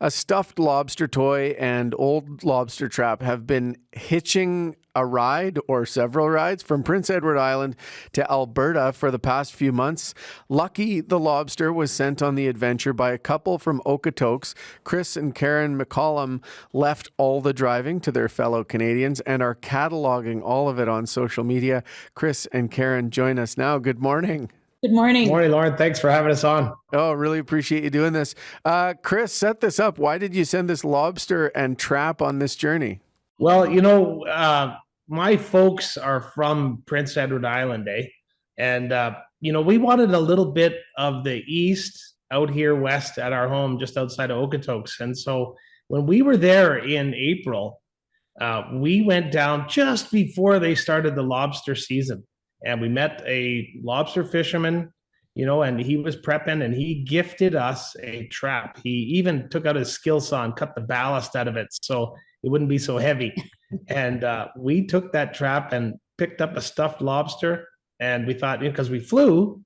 A stuffed lobster toy and old lobster trap have been hitching a ride or several rides from Prince Edward Island to Alberta for the past few months. Lucky the lobster was sent on the adventure by a couple from Okotoks. Chris and Karen McCallum left all the driving to their fellow Canadians and are cataloging all of it on social media. Chris and Karen join us now. Good morning. Good morning. Morning, Lauren. Thanks for having us on. Oh, really appreciate you doing this. Chris, set this up. Why did you send this lobster and trap on this journey? Well, my folks are from Prince Edward Island, eh? And, we wanted a little bit of the east out here west at our home just outside of Okotoks. And so when we were there in April, we went down just before they started the lobster season. And we met a lobster fisherman, and he was prepping and he gifted us a trap. He even took out his skill saw and cut the ballast out of it so it wouldn't be so heavy. And we took that trap and picked up a stuffed lobster. And we thought, because we flew,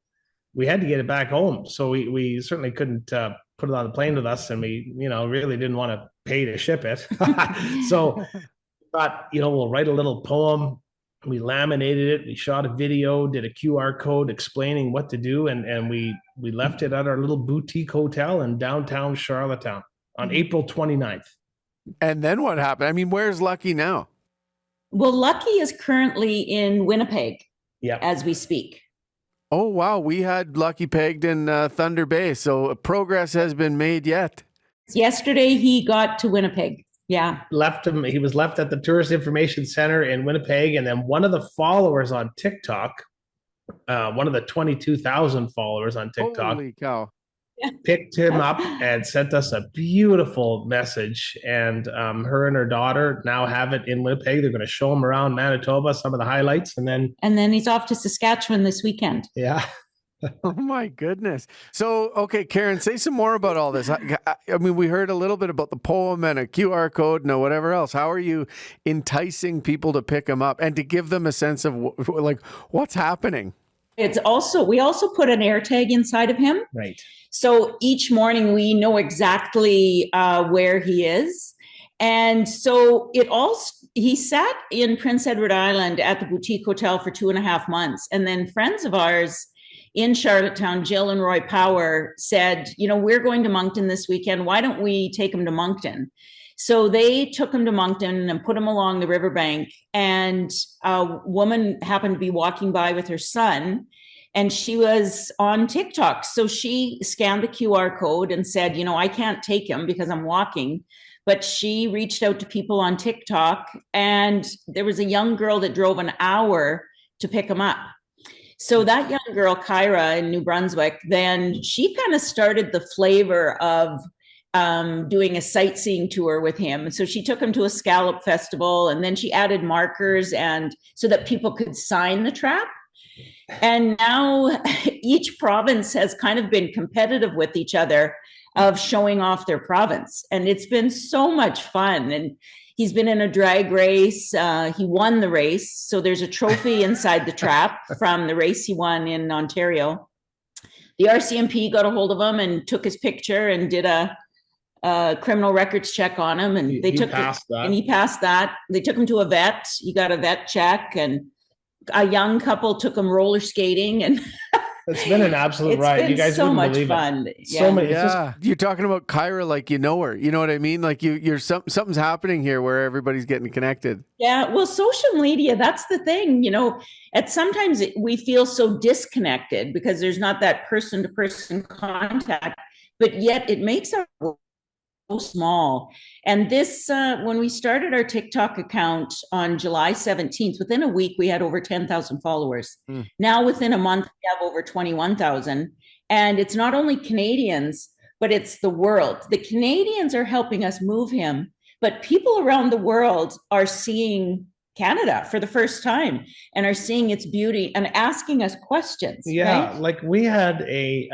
we had to get it back home. So we certainly couldn't put it on the plane with us. And we, really didn't want to pay to ship it. So we thought, we'll write a little poem. We laminated it. We shot a video, did a QR code explaining what to do. And we left it at our little boutique hotel in downtown Charlottetown on April 29th. And then what happened? I mean, where's Lucky now? Well, Lucky is currently in Winnipeg as we speak. Oh, wow. We had Lucky pegged in Thunder Bay. So progress has been made yet. Yesterday, he got to Winnipeg. Yeah. He was left at the Tourist Information Center in Winnipeg. And then one of the followers on TikTok, one of the 22,000 followers on TikTok, holy cow, picked him up and sent us a beautiful message. And her and her daughter now have it in Winnipeg. They're going to show him around Manitoba, some of the highlights. And then he's off to Saskatchewan this weekend. Yeah. Oh my goodness. So, okay, Karen, say some more about all this. I mean, we heard a little bit about the poem and a QR code and whatever else. How are you enticing people to pick them up and to give them a sense of what's happening? We also put an air tag inside of him. Right. So each morning we know exactly where he is. And so he sat in Prince Edward Island at the boutique hotel for 2.5 months. And then friends of ours in Charlottetown, Jill and Roy Power, said, we're going to Moncton this weekend. Why don't we take him to Moncton? So they took him to Moncton and put him along the riverbank. And a woman happened to be walking by with her son, and she was on TikTok. So she scanned the QR code and said, I can't take him because I'm walking. But she reached out to people on TikTok, and there was a young girl that drove an hour to pick him up. So that young girl, Kyra in New Brunswick, then she kind of started the flavor of doing a sightseeing tour with him. And so she took him to a scallop festival, and then she added markers and so that people could sign the trap. And now each province has kind of been competitive with each other of showing off their province. And it's been so much fun. And he's been in a drag race. He won the race. So there's a trophy inside the trap from the race he won in Ontario. The RCMP got a hold of him and took his picture and did a criminal records check on him. And he passed that. They took him to a vet. He got a vet check, and a young couple took him roller skating, and it's been an absolute ride. You guys so much fun. Yeah. You're talking about Kyra like you know her. You know what I mean? Like you're something's happening here where everybody's getting connected. Yeah. Well, social media, that's the thing. Sometimes we feel so disconnected because there's not that person-to-person contact, but yet it makes our world so small. And this, when we started our TikTok account on July 17th, within a week, we had over 10,000 followers. Now, within a month, we have over 21,000. And it's not only Canadians, but it's the world. The Canadians are helping us move him, but people around the world are seeing Canada for the first time and are seeing its beauty and asking us questions. Yeah, right? Like we had a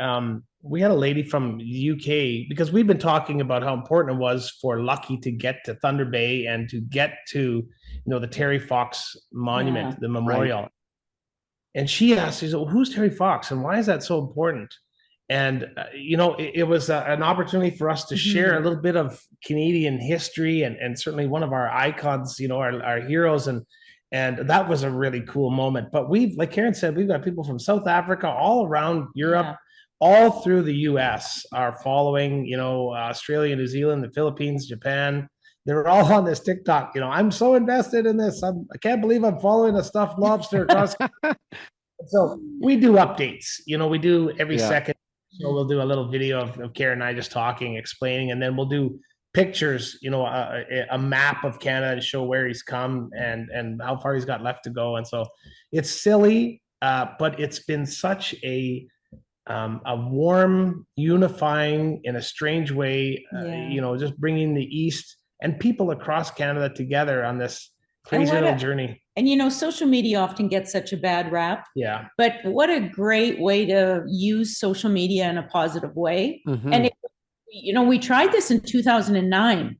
lady from the UK, because we've been talking about how important it was for Lucky to get to Thunder Bay and to get to, the Terry Fox Monument, the memorial. Right. And she asked, she said, well, who's Terry Fox and why is that so important? And, it was an opportunity for us to share a little bit of Canadian history and certainly one of our icons, our heroes. And that was a really cool moment. But like Karen said, we've got people from South Africa, all around Europe, all through the US are following, Australia, New Zealand, the Philippines, Japan. They're all on this TikTok. I'm so invested in this. I can't believe I'm following a stuffed lobster across. So we do updates. We do every second. So we'll do a little video of Karen and I just talking, explaining, and then we'll do pictures, a map of Canada to show where he's come and how far he's got left to go. And so it's silly, but it's been such a warm, unifying, in a strange way, just bringing the East and people across Canada together on this crazy little journey. And social media often gets such a bad rap. Yeah. But what a great way to use social media in a positive way. Mm-hmm. And we tried this in 2009,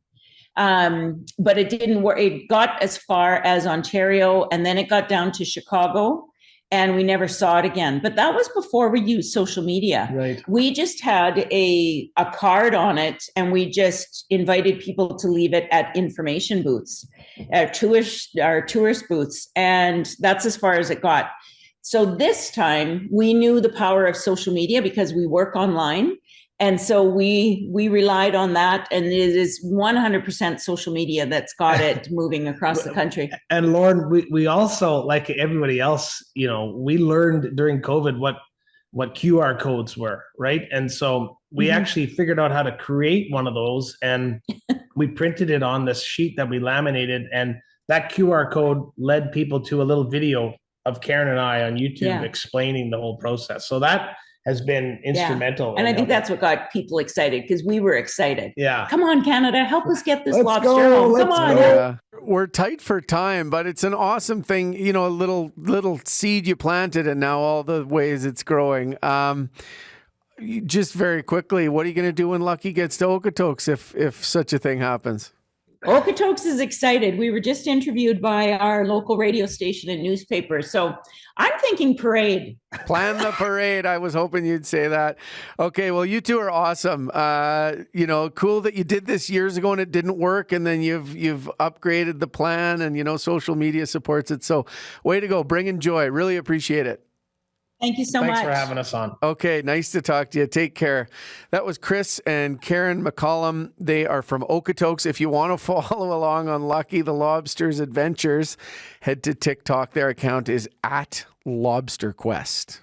but it didn't work. It got as far as Ontario, and then it got down to Chicago, and we never saw it again. But that was before we used social media. Right. We just had a card on it, and we just invited people to leave it at information booths, our tourist booths, and that's as far as it got. So this time we knew the power of social media because we work online. And so we relied on that, and it is 100% social media that's got it moving across the country. And Lauren, we also, like everybody else, we learned during COVID what QR codes were, right? And so we actually figured out how to create one of those, and we printed it on this sheet that we laminated, and that QR code led people to a little video of Karen and I on YouTube explaining the whole process. So that has been instrumental. And I think that's what got people excited, because we were excited. Yeah. Come on, Canada, help us get this lobster home. Come on. Yeah. We're tight for time, but it's an awesome thing, a little seed you planted, and now all the ways it's growing. Just very quickly, what are you going to do when Lucky gets to Okotoks if such a thing happens? Okotoks is excited. We were just interviewed by our local radio station and newspaper. So I'm thinking parade. Plan the parade. I was hoping you'd say that. Okay, well, you two are awesome. Cool that you did this years ago and it didn't work, and then you've upgraded the plan, and social media supports it. So way to go. Bringing joy. Really appreciate it. Thank you so much. Thanks for having us on. Okay, nice to talk to you. Take care. That was Chris and Karen McCallum. They are from Okotoks. If you want to follow along on Lucky the Lobster's adventures, head to TikTok. Their account is @LobsterQuest.